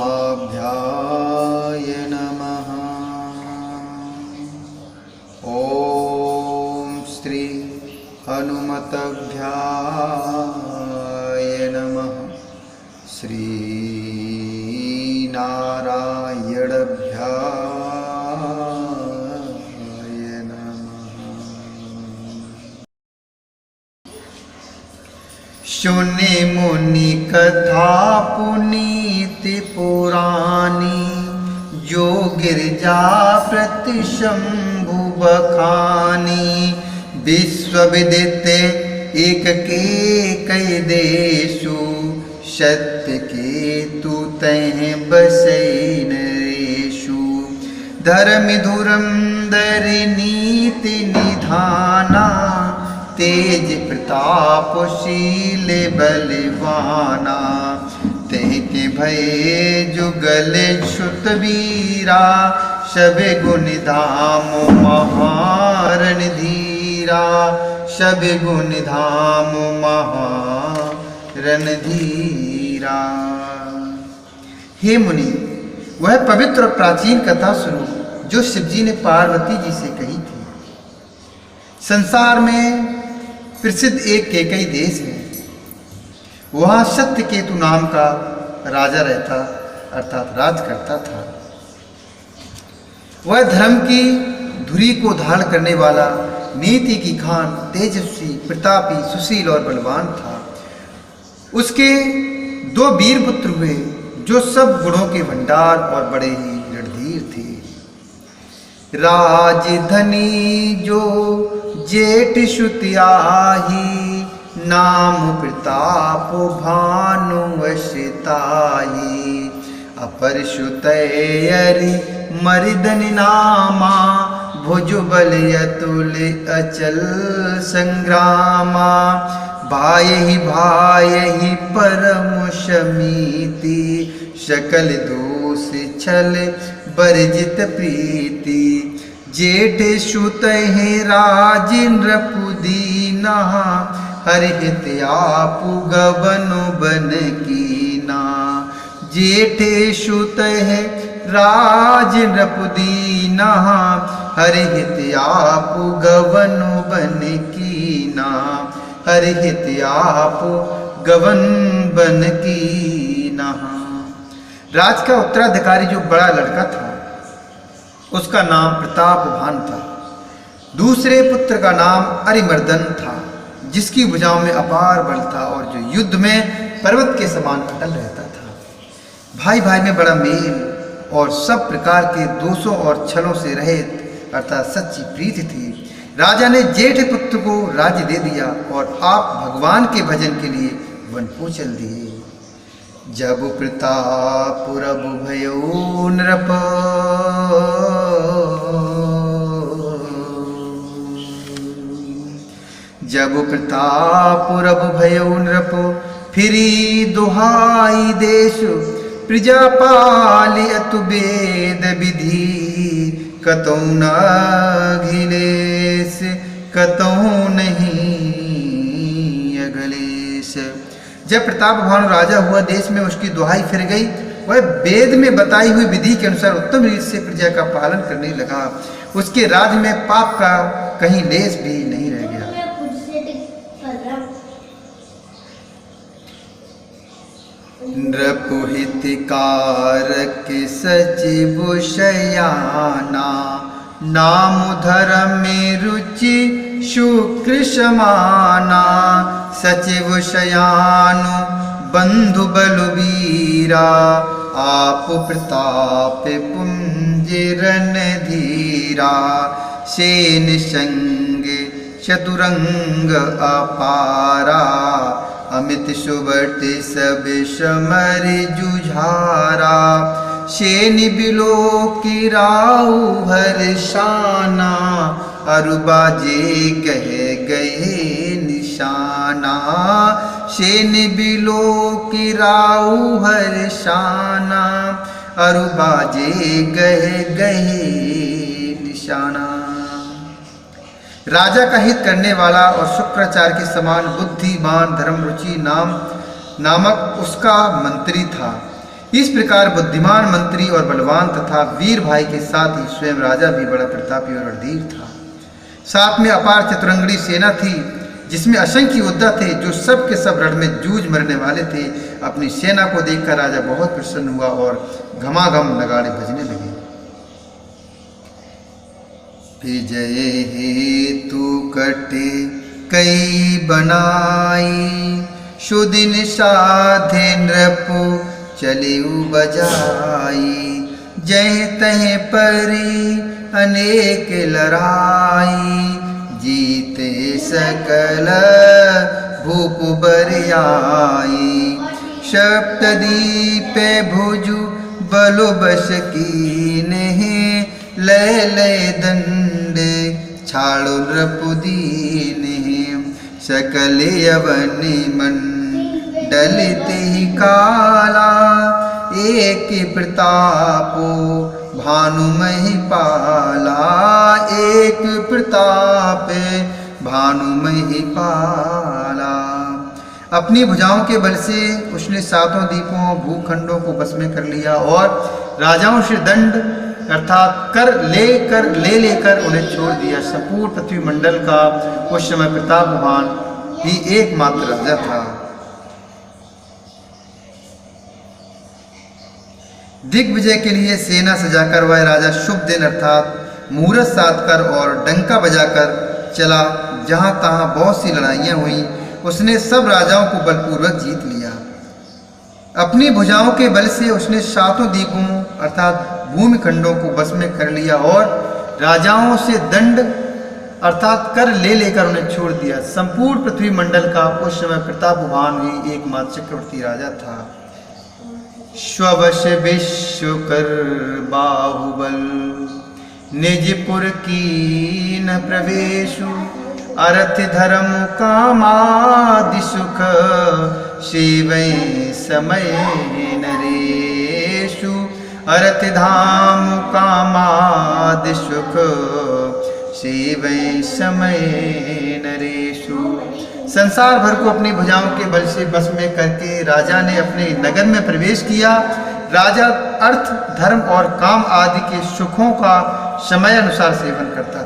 महाभ्याय नमः। ॐ श्री हनुमतभ्याय नमः। श्री नारायणभ्याय नमः। सुने मुनि कथा पुनीति पुरानी, जो गिरजा प्रति शंभु बखानी। विश्वविदित एक के कई देशु, सत्य के तु तह बसै नरेषु। धर्म धुरंधर नीति निधाना, तेज प्रतापशील बलवाना। तह के भय जुगल श्रुत वीरा, सब गुण धाम महारण धीरा। सब गुण धाम महारण धीरा। हे मुनि, वह पवित्र और प्राचीन कथा सुनो जो शिवजी ने पार्वती जी से कही थी। संसार में प्रसिद्ध एक केकई देश है। वहाँ सत्यकेतु नाम का राजा रहता अर्थात राज करता था। वह धर्म की धुरी को धारण करने वाला, नीति की खान, तेजस्वी, प्रतापी, सुशील और बलवान था। उसके दो वीर पुत्र हुए जो सब गुणों के भंडार और बड़े ही रणधीर थे। राजधनी जो जेठ श्रुतियाही, नाम प्रताप भानु अश्ताही। अपर श्रुतयरि मर्दन नामा, भुजबल अतुल अचल संग्रामा। भायहि भायहि परम शमीति, सकल दोष छल बरजित प्रीति। जेठ श्रुतहि राजेंद्र पुदीना, हरहित आपु गबनु बन कीना। जेठ श्रुतहि राजेंद्र पुदीना, हरहित आपु गबनु बन कीना। हरहित आपु गबन बन कीना। राज का उत्तराधिकारी जो बड़ा लड़का था, उसका नाम प्रतापभान था। दूसरे पुत्र का नाम अरिमर्दन था, जिसकी भुजाओं में अपार बल था और जो युद्ध में पर्वत के समान अटल रहता था। भाई भाई में बड़ा मेल और सब प्रकार के दोषों और छलों से रहित अर्थात सच्ची प्रीति थी। राजा ने जेठ पुत्र को राज्य दे दिया और आप भगवान के भजन के लिए वन को चल दिए। जब प्रताप रघु भयो नृप, जब प्रताप रघु भयो नृप। फिरी दुहाई देश प्रजापालि अतु वेद विधि। कतौ न अखिलेश कतौ नहीं अखिलेश। जब प्रतापभानु राजा हुआ, देश में उसकी दुहाई फिर गई। वह वेद में बताई हुई विधि के अनुसार उत्तम रीति से प्रजा का पालन करने लगा। उसके राज्य में पाप का कहीं लेस भी नहीं रह गया। नृपहितकारक सचिव शयाना, नाम धर्म रुचि शुक्र समाना। सचिव शयानु बंधु बलवीरा, आप प्रताप पुंज रणधीरा। सेन संग चतुरंग अपारा, अमित सुबट सब समर जुझारा। शेन बिलो की राउ हर्षाना, अरुबाजे कह गए निशाना। शेन बिलो की राउ हर्षाना, अरुबाजे कह गए निशाना। राजा का हित करने वाला और शुक्राचार्य के समान बुद्धिमान धर्मरुचि नामक उसका मंत्री था। इस प्रकार बुद्धिमान मंत्री और बलवान तथा वीर भाई के साथ ही स्वयं राजा भी बड़ा प्रतापी और रणधीर था। साथ में अपार चतुरंगड़ी सेना थी, जिसमें असंख्य योद्धा थे जो सब के सब रण में जूझ मरने वाले थे। अपनी सेना को देखकर राजा बहुत प्रसन्न हुआ और घमाघम नगाड़े बजने लगे। विजय हेतु कटे कई बनाई, सुदिन साधे नृपु चलिउ बजाई। जय तह परी अनेक लड़ाई, जीते सकल भूप बरियाई। सप्तदीप भुजु बलु बस कीन्हे, लय लय दंडे छाड़ो नृपुदीन्हे। सकल यवनि मंडलित ही काला, एक प्रतापो भानु महिपाला। एक प्रताप भानु महिपाला। अपनी भुजाओं के बल से उसने सातों द्वीपों भूखंडों को बस में कर लिया और राजाओं से दंड अर्थात कर लेकर उन्हें छोड़ दिया। संपूर्ण पृथ्वी मंडल का उस समय प्रतापवान ही एकमात्र राजा था। दिग्विजय के लिए सेना सजाकर वह राजा शुभ दिन अर्थात मुहूर्त साधकर और डंका बजाकर चला। जहां तहां बहुत सी लड़ाइयां हुई, उसने सब राजाओं को बलपूर्वक जीत लिया। अपनी भुजाओं के बल से उसने सातों द्वीपों अर्थात भूमिखंडों को बस में कर लिया और राजाओं से दंड अर्थात कर लेकर उन्हें छोड़ दिया। संपूर्ण पृथ्वी मंडल का उस समय प्रतापवान ही एकमात्र चक्रवर्ती राजा था। स्ववश विश्वकर बाहुबल, निजपुर कीन प्रवेशु। अर्थ धर्म कामादि सुख, सेवै समय नरेशु। अर्थ धाम कामादि सुख, सेवै समय नरेशु। संसार भर को अपनी भुजाओं के बल से बस में करके राजा ने अपने नगर में प्रवेश किया। राजा अर्थ धर्म और काम आदि के सुखों का समय अनुसार सेवन करता